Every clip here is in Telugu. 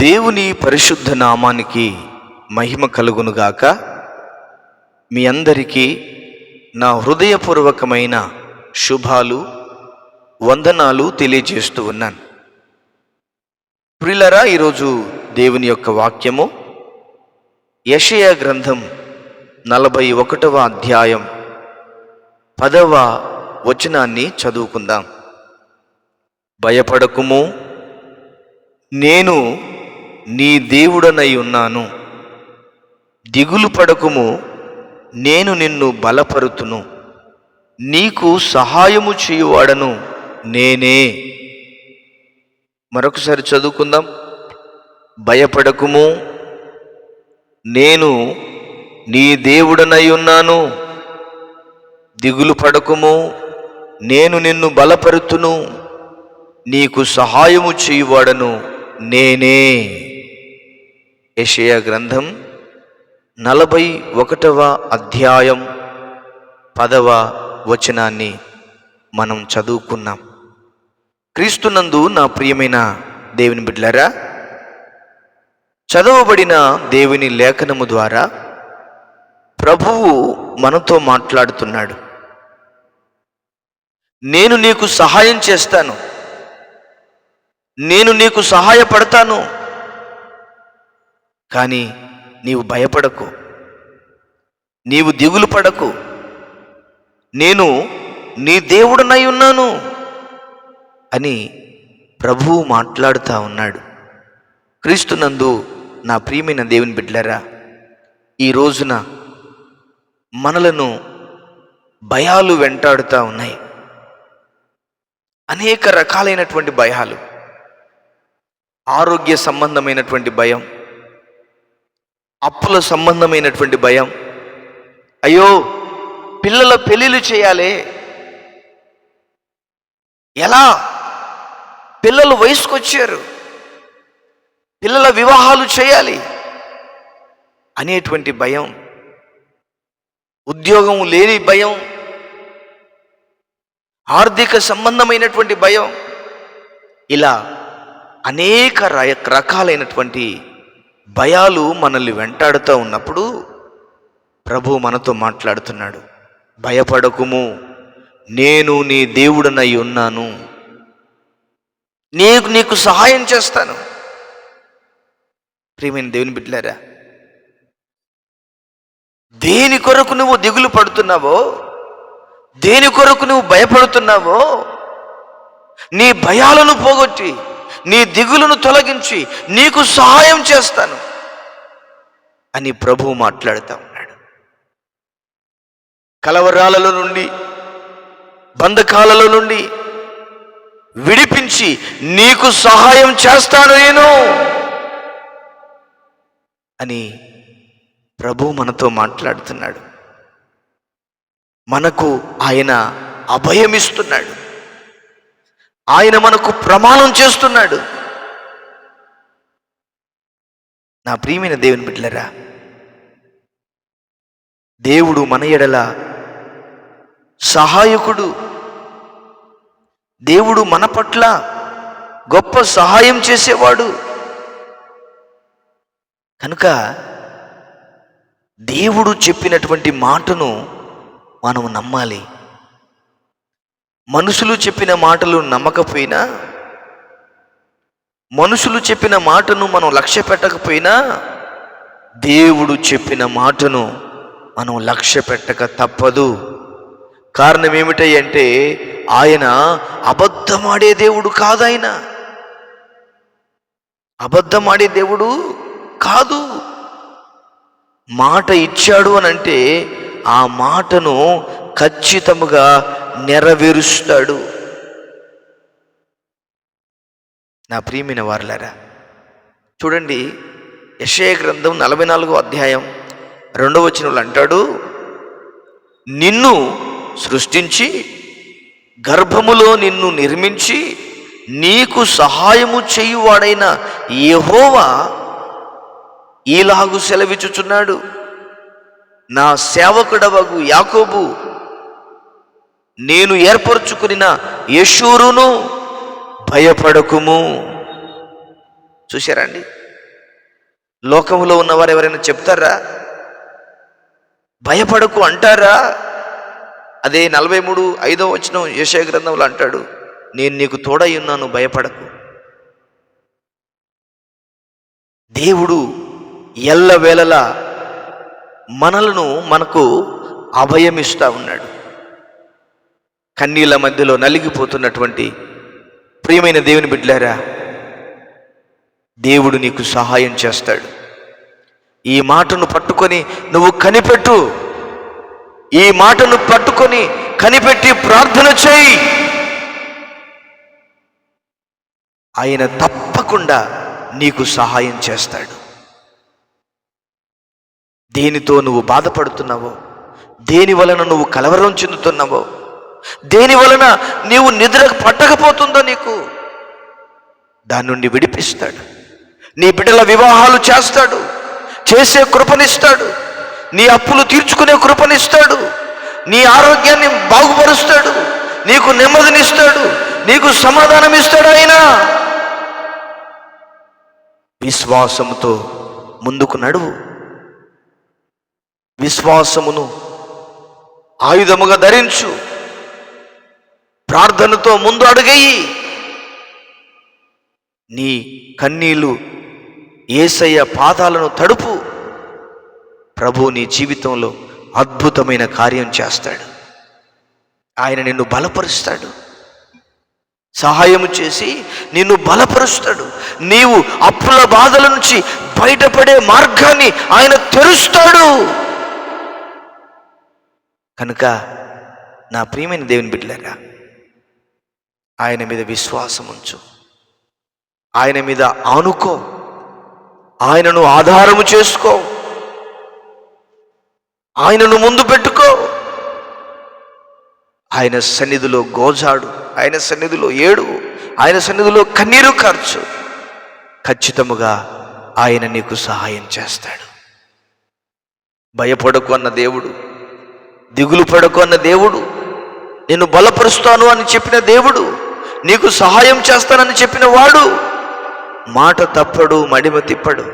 దేవుని పరిశుద్ధ నామానికి మహిమ కలుగునుగాక. మీ అందరికీ నా హృదయపూర్వకమైన శుభాలు, వందనాలు తెలియజేస్తూ ఉన్నాను. ప్రియులారా, ఈరోజు దేవుని యొక్క వాక్యము యెషయా గ్రంథం 41వ అధ్యాయం 10వ వచనాన్ని చదువుకుందాం. భయపడకుము, నేను నీ దేవుడనై ఉన్నాను. దిగులు పడకుము, నేను నిన్ను బలపరుతును. నీకు సహాయము చేయువాడను నేనే. మరొకసారి చదువుకుందాం. భయపడకుము, నేను నీ దేవుడనై ఉన్నాను. దిగులు పడకుము, నేను నిన్ను బలపరుతును. నీకు సహాయము చేయువాడను నేనే. యెషయా గ్రంథం 41వ అధ్యాయం 10వ వచనాన్ని మనం చదువుకున్నాం. క్రీస్తునందు నా ప్రియమైన దేవుని బిడ్డలారా, చదవబడిన దేవుని లేఖనము ద్వారా ప్రభువు మనతో మాట్లాడుతున్నాడు. నేను నీకు సహాయం చేస్తాను, నేను నీకు సహాయపడతాను, కానీ నీవు భయపడకు, నీవు దిగులు పడకు, నేను నీ దేవుడనై ఉన్నాను అని ప్రభువు మాట్లాడుతూ ఉన్నాడు. క్రీస్తునందు నా ప్రియమైన దేవుని బిడ్డలారా, ఈ రోజున మనలను భయాలు వెంటాడుతూ ఉన్నాయి. అనేక రకాలైనటువంటి భయాలు. ఆరోగ్య సంబంధమైనటువంటి భయం, అప్పుల సంబంధమైనటువంటి భయం. అయ్యో, పిల్లల పెళ్ళిళ్ళు చేయాలి, ఎలా? పిల్లలు వయసుకొచ్చారు, పిల్లల వివాహాలు చేయాలి అనేటువంటి భయం. ఉద్యోగం లేని భయం, ఆర్థిక సంబంధమైనటువంటి భయం. ఇలా అనేక రకాలైనటువంటి భయాలు మనల్ని వెంటాడుతూ ఉన్నప్పుడు ప్రభువు మనతో మాట్లాడుతున్నాడు. భయపడకుము, నేను నీ దేవుడనై ఉన్నాను. నీకు సహాయం చేస్తాను. ప్రియమైన దేవుని బిడ్డలారా, దేని కొరకు నువ్వు దిగులు పడుతున్నావో, దేని కొరకు నువ్వు భయపడుతున్నావో, నీ భయాలను పోగొట్టి నీ దిగులను తొలగించి నీకు సహాయం చేస్తాను అని ప్రభువు మాట్లాడుతూ ఉన్నాడు. కలవరాలలో నుండి, బంధకాలలో నుండి విడిపించి నీకు సహాయం చేస్తాను నేను అని ప్రభువు మనతో మాట్లాడుతున్నాడు. మనకు ఆయన అభయమిస్తున్నాడు. ఆయన మనకు ప్రమాణం చేస్తున్నాడు. నా ప్రియమైన దేవుని బిడ్డలారా, దేవుడు మన ఎడల సహాయకుడు. దేవుడు మన పట్ల గొప్ప సహాయం చేసేవాడు. కనుక దేవుడు చెప్పినటువంటి మాటను మనం నమ్మాలి. మనుషులు చెప్పిన మాటలు నమ్మకపోయినా, మనుషులు చెప్పిన మాటను మనం లక్ష్య పెట్టకపోయినా, దేవుడు చెప్పిన మాటను మనం లక్ష్య పెట్టక తప్పదు. కారణం ఏమిటంటే ఆయన అబద్ధమాడే దేవుడు కాదు. ఆయన అబద్ధమాడే దేవుడు కాదు. మాట ఇచ్చాడు అని అంటే ఆ మాటను ఖచ్చితముగా నెరవేరుస్తాడు. నా ప్రియమైన వారలారా, చూడండి, యెషయా గ్రంథం 44వ అధ్యాయం 2వ వచనంలో అంటాడు, నిన్ను సృష్టించి గర్భములో నిన్ను నిర్మించి నీకు సహాయము చేయువాడైన యెహోవా ఈలాగు సెలవిచ్చుచున్నాడు, నా సేవకుడవగు యాకోబు, నేను ఏర్పరచుకున్న యెషూరును భయపడకుము. చూశారండి, లోకంలో ఉన్నవారు ఎవరైనా చెప్తారా? భయపడకు అంటారా? అదే 43:5 యెషయా గ్రంథంలో అంటాడు, నేను నీకు తోడై ఉన్నాను, భయపడకు. దేవుడు ఎల్లవేళలా మనకు అభయమిస్తా ఉన్నాడు. కన్నీళ్ళ మధ్యలో నలిగిపోతున్నటువంటి ప్రియమైన దేవుని బిడ్డలారా, దేవుడు నీకు సహాయం చేస్తాడు. ఈ మాటను పట్టుకొని నువ్వు కనిపెట్టు. ఈ మాటను పట్టుకొని కనిపెట్టి ప్రార్థన చేయి. ఆయన తప్పకుండా నీకు సహాయం చేస్తాడు. దేనితో నువ్వు బాధపడుతున్నావో, దేని వలన నువ్వు కలవరం చెందుతున్నావో, దేని వలన నీవు నిద్ర పట్టకపోతుందో నీకు దాని నుండి విడిపిస్తాడు. నీ బిడ్డల వివాహాలు చేస్తాడు, చేసే కృపనిస్తాడు. నీ అప్పులు తీర్చుకునే కృపనిస్తాడు. నీ ఆరోగ్యాన్ని బాగుపరుస్తాడు. నీకు నెమ్మదినిస్తాడు. నీకు సమాధానం ఇస్తాడు. ఆయన విశ్వాసముతో ముందుకు నడువు. విశ్వాసమును ఆయుధముగా ధరించు. ప్రార్థనతో ముందు అడుగెయ్యి. నీ కన్నీళ్లు యేసయ్య పాదాలను తడుపు. ప్రభు నీ జీవితంలో అద్భుతమైన కార్యం చేస్తాడు. ఆయన నిన్ను బలపరుస్తాడు. సహాయము చేసి నిన్ను బలపరుస్తాడు. నీవు అప్పుల బాధల నుంచి బయటపడే మార్గాన్ని ఆయన తెరుస్తాడు. కనుక నా ప్రియమైన దేవుని బిడ్డలారా, ఆయన మీద విశ్వాసం ఉంచు. ఆయన మీద ఆనుకో. ఆయనను ఆధారము చేసుకో. ఆయనను ముందు పెట్టుకో. ఆయన సన్నిధిలో గోజాడు. ఆయన సన్నిధిలో ఏడు. ఆయన సన్నిధిలో కన్నీరు కార్చు. ఖచ్చితముగా ఆయన నీకు సహాయం చేస్తాడు. భయపడకు అన్న దేవుడు, దిగులు పడకు అన్న దేవుడు, నిన్ను బలపరుస్తాను అని చెప్పిన దేవుడు, నీకు సహాయం చేస్తానని చెప్పిన వాడు మాట తప్పడు, మడిమ తిప్పడు,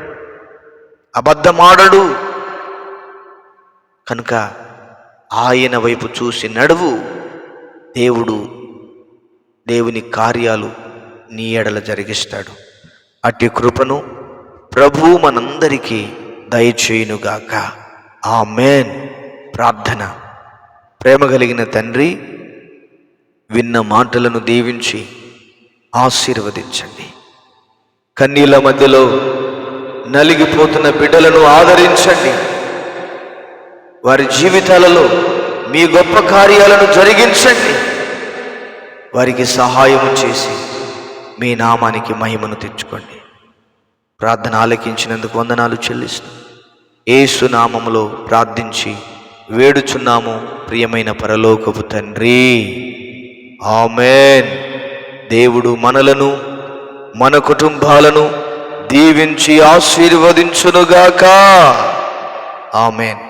అబద్ధమాడడు. కనుక ఆయన వైపు చూసి నడువు. దేవుని కార్యాలు నీ ఎడల జరిగిస్తాడు. అట్టి కృపను ప్రభువు మనందరికీ దయచేయునుగాక. ఆమేన్. ప్రార్థన. ప్రేమ కలిగిన తండ్రి, విన్న మాటలను దీవించి ఆశీర్వదించండి. కన్నీళ్ళ మధ్యలో నలిగిపోతున్న బిడ్డలను ఆదరించండి. వారి జీవితాలలో మీ గొప్ప కార్యాలను జరిగించండి. వారికి సహాయం చేసి మీ నామానికి మహిమను తెచ్చుకోండి. ప్రార్థన ఆలకించినందుకు వందనాలు చెల్లిస్తూ యేసు నామములో ప్రార్థించి వేడుచున్నాము ప్రియమైన పరలోకపు తండ్రి. ఆమేన్. దేవుడు మనలను, మన కుటుంబాలను దీవించి ఆశీర్వదించునుగాక. ఆమేన్.